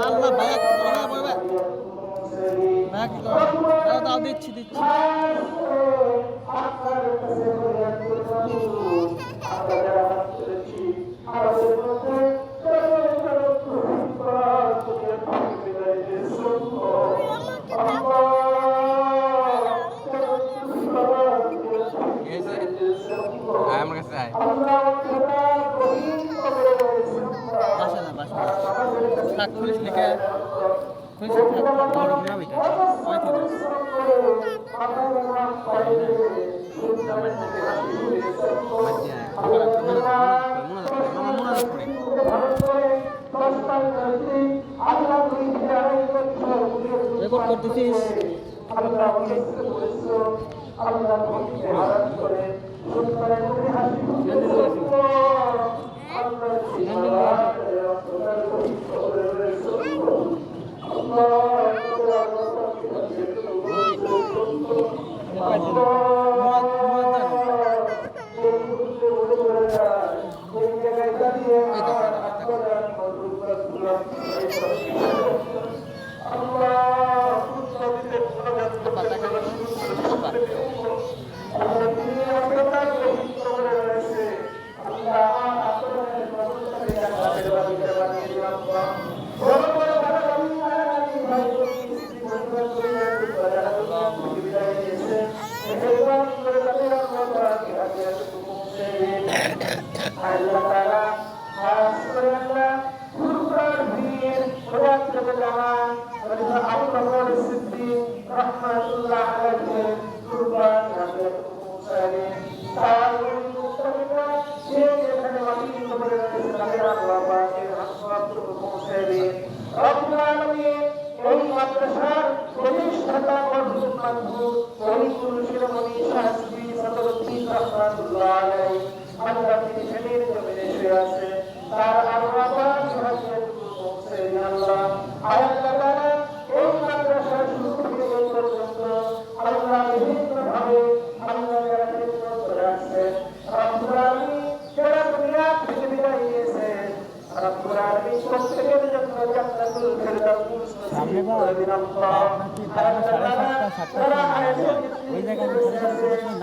আল্লাহ ভাইয়া ভাইয়া দাও দিচ্ছি আমার কাছে থাক পুলিশ লিখে পুলিশ গরম না বেটা রেকর্ড করতেছিস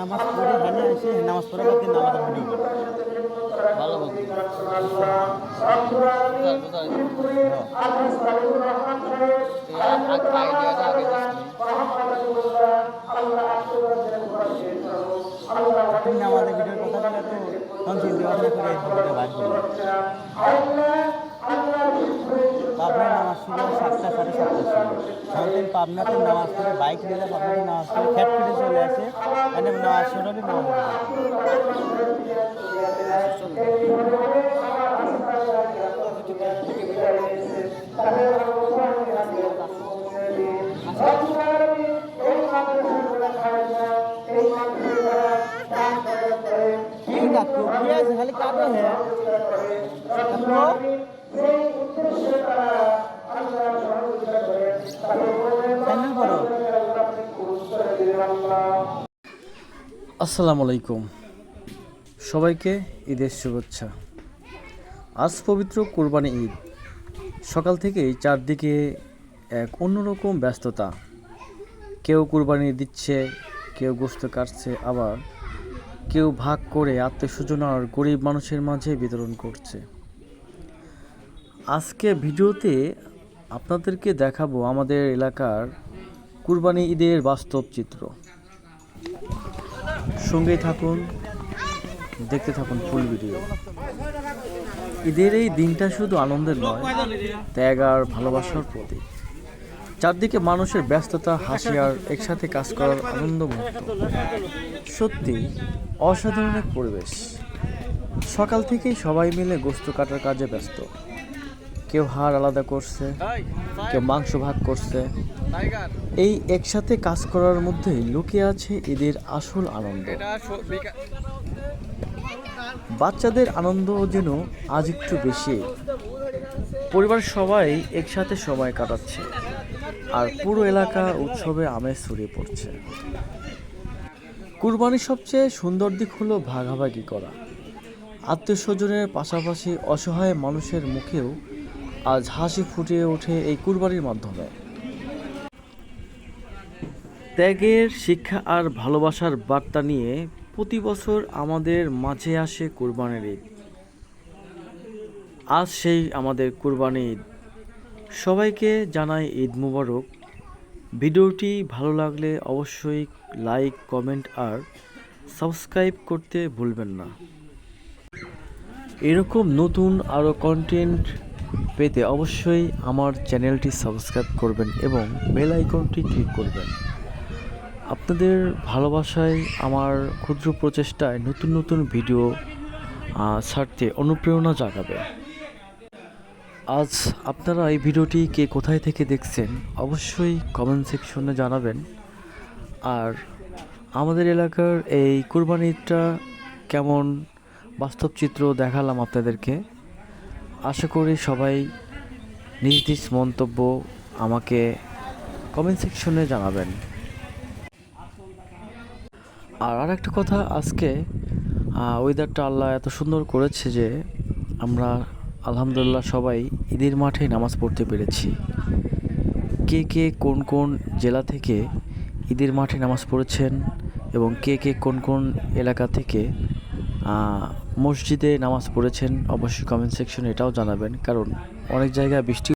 নামাজ পড়ে বানিয়ে এসে নামাজ পড়ে বাকি নামাজ ভিডিও ভালো আমাদের ভিডিওর কথা বলে তো তখন চিন্তা ভাবনা করে ভিডিওটা বাইর করি। পাবনায় নামাজ শুরু 7টা 7:30 সারাদিন পাবনাতে নামাজ পড়ে বাইক নিলে পাবনাতে নামাজ পড়ে খ্যাট ফিরে চলে আসে মানে নামাজ শুরু হলে নামাজ খালি কাটো হ্যাঁ আসসালামু আলাইকুম, সবাইকে ঈদের শুভেচ্ছা। আজ পবিত্র কোরবানি ঈদ। সকাল থেকেই চারদিকে এক অন্যরকম ব্যস্ততা। কেউ কোরবানি দিচ্ছে, কেউ গোশত কাটছে, আবার কেউ ভাগ করে আত্মীয়স্বজন আর গরিব মানুষের মাঝে বিতরণ করছে। আজকে ভিডিওতে আপনাদেরকে দেখাবো আমাদের এলাকার কুরবানি ঈদের বাস্তব চিত্র। সঙ্গেই থাকুন, দেখতে থাকুন ফুল ভিডিও। ঈদের এই দিনটা শুধু আনন্দের নয়, ত্যাগ আর ভালোবাসার প্রতীক। চারদিকে মানুষের ব্যস্ততা, হাসি আর একসাথে কাজ করার আনন্দ মুহূর্ত। সত্যি অসাধারণ এক পরিবেশ। সকাল থেকেই সবাই মিলে গোশত কাটার কাজে ব্যস্ত। কেউ হাড় আলাদা করছে, কেউ মাংস ভাগ করছে। এই একসাথে কাজ করার মধ্যে লুকিয়ে আছে ঈদের আসল আনন্দ। বাচ্চাদের আনন্দ যেন আজ একটু বেশি। পরিবারের সবাই একসাথে সময় কাটাচ্ছে, আর পুরো এলাকা উৎসবে আমেজ ছড়িয়ে পড়ছে। কুরবানির সবচেয়ে সুন্দর দিক হলো ভাগাভাগি করা। আত্মীয় স্বজনের পাশাপাশি অসহায় মানুষের মুখেও আজ হাসি ফুটিয়ে ওঠে এই কুরবানির মাধ্যমে। ত্যাগের শিক্ষা আর ভালোবাসার বার্তা নিয়ে প্রতি বছর আমাদের মাঝে আসে কুরবানির ঈদ। আজ সেই আমাদের কুরবানি ঈদ। সবাইকে জানাই ঈদ মুবারক। ভিডিওটি ভালো লাগলে অবশ্যই লাইক, কমেন্ট আর সাবস্ক্রাইব করতে ভুলবেন না। এরকম নতুন আরও কন্টেন্ট পেতে অবশ্যই আমার চ্যানেলটি সাবস্ক্রাইব করবেন এবং বেল আইকনটি ক্লিক করবেন। আপনাদের ভালোবাসায় আমার ক্ষুদ্র প্রচেষ্টায় নতুন নতুন ভিডিও ছাড়তে অনুপ্রেরণা জাগাবে। আজ আপনারা এই ভিডিওটি কে কোথায় থেকে দেখছেন অবশ্যই কমেন্ট সেকশনে জানাবেন। আর আমাদের এলাকার এই কুরবানি ঈদটা কেমন বাস্তব চিত্র দেখালাম আপনাদেরকে। আশা করি সবাই নিজ নিজ মন্তব্য আমাকে কমেন্ট সেকশনে জানাবেন। আর একটা কথা, আজকে ওয়েদারটা আল্লাহ এত সুন্দর করেছে যে আমরা আলহামদুলিল্লাহ সবাই ঈদের মাঠে নামাজ পড়তে পেরেছি। কে কে কোন কোন জেলা থেকে ঈদের মাঠে নামাজ পড়েছেন এবং কে কে কোন কোন এলাকা থেকে মসজিদে নামাজ পড়েছেন অবশ্যই কমেন্ট সেকশনে এটাও জানাবেন, কারণ অনেক জায়গায় বৃষ্টি